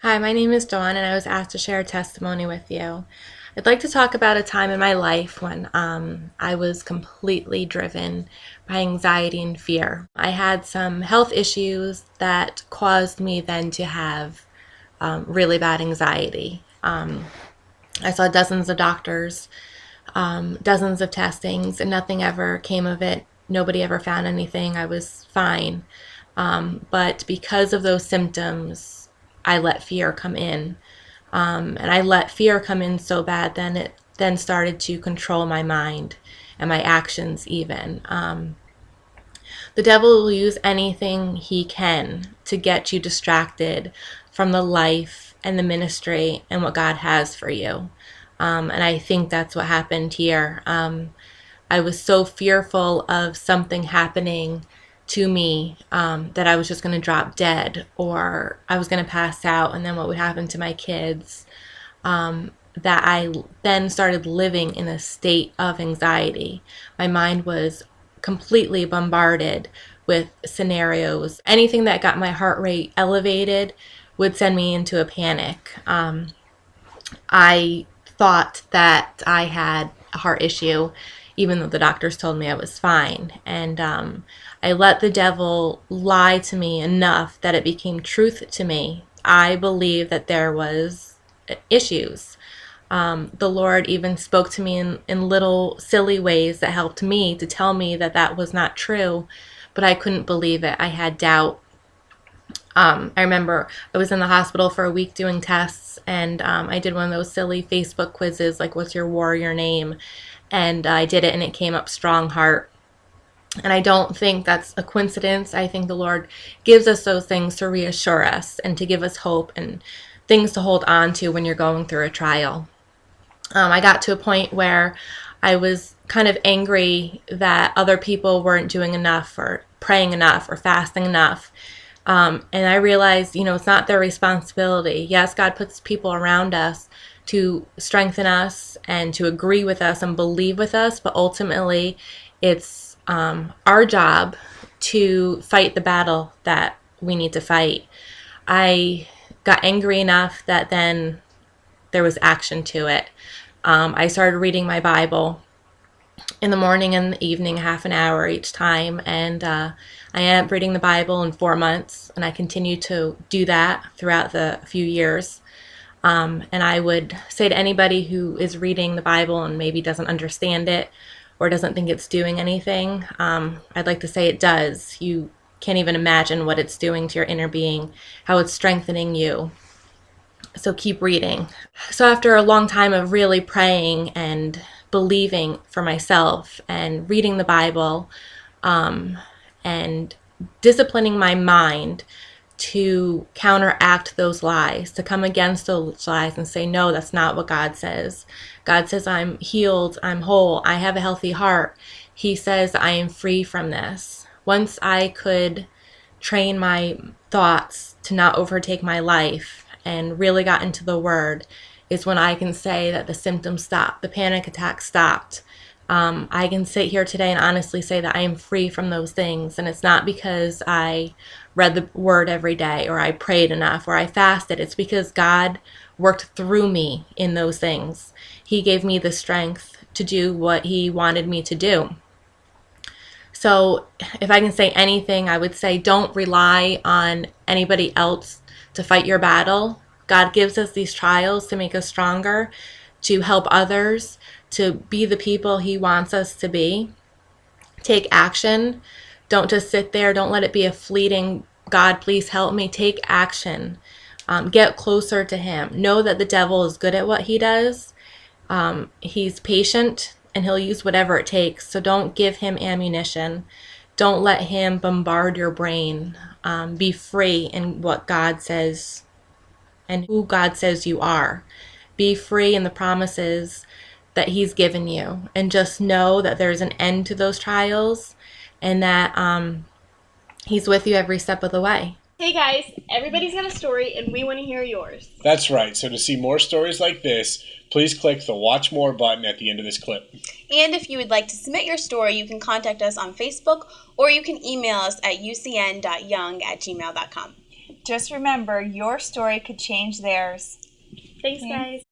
Hi, my name is Dawn, and I was asked to share a testimony with you. I'd like to talk about a time in my life when I was completely driven by anxiety and fear. I had some health issues that caused me then to have really bad anxiety. I saw dozens of doctors, dozens of testings, and nothing ever came of it. Nobody ever found anything. I was fine. But because of those symptoms, I let fear come in. And I let fear come in so bad, then it then started to control my mind and my actions even. The devil will use anything he can to get you distracted from the life and the ministry and what God has for you. And I think that's what happened here. I was so fearful of something happening to me that I was just going to drop dead or I was going to pass out, and then what would happen to my kids, that I then started living in a state of anxiety. My mind was completely bombarded with scenarios. Anything that got my heart rate elevated would send me into a panic. I thought that I had a heart issue, even though the doctors told me I was fine. And I let the devil lie to me enough that it became truth to me. I believed that there was issues. The Lord even spoke to me in little silly ways that helped me to tell me that that was not true, but I couldn't believe it. I had doubt. I remember I was in the hospital for a week doing tests, and I did one of those silly Facebook quizzes, like, what's your warrior name? And I did it, and it came up strong heart. And I don't think that's a coincidence. I think the Lord gives us those things to reassure us and to give us hope and things to hold on to when you're going through a trial. I got to a point where I was kind of angry that other people weren't doing enough or praying enough or fasting enough. And I realized, it's not their responsibility. Yes, God puts people around us to strengthen us and to agree with us and believe with us, but ultimately it's our job to fight the battle that we need to fight. I got angry enough that then there was action to it. I started reading my Bible in the morning and the evening, half an hour each time, and I ended up reading the Bible in 4 months, and I continued to do that throughout the few years. And I would say to anybody who is reading the Bible and maybe doesn't understand it or doesn't think it's doing anything, I'd like to say it does. You can't even imagine what it's doing to your inner being, how it's strengthening you. So keep reading. So after a long time of really praying and believing for myself and reading the Bible, and disciplining my mind to counteract those lies, to come against those lies and say, no, that's not what God says. God says I'm healed, I'm whole, I have a healthy heart. He says I am free from this. Once I could train my thoughts to not overtake my life and really got into the Word, is when I can say that the symptoms stopped, the panic attack stopped. I can sit here today and honestly say that I am free from those things. And it's not because I read the Word every day or I prayed enough or I fasted. It's because God worked through me in those things. He gave me the strength to do what He wanted me to do. So if I can say anything, I would say don't rely on anybody else to fight your battle. God gives us these trials to make us stronger, to help others, to be the people He wants us to be. Take action. Don't just sit there. Don't let it be a fleeting, God, please help me. Take action. Get closer to Him. Know that the devil is good at what he does. He's patient and he'll use whatever it takes. So don't give him ammunition. Don't let him bombard your brain. Be free in what God says and who God says you are. Be free in the promises that He's given you. And just know that there's an end to those trials and that He's with you every step of the way. Hey guys, everybody's got a story and we want to hear yours. That's right. So to see more stories like this, please click the Watch More button at the end of this clip. And if you would like to submit your story, you can contact us on Facebook or you can email us at ucn.young@gmail.com. just remember, your story could change theirs. Thanks, guys.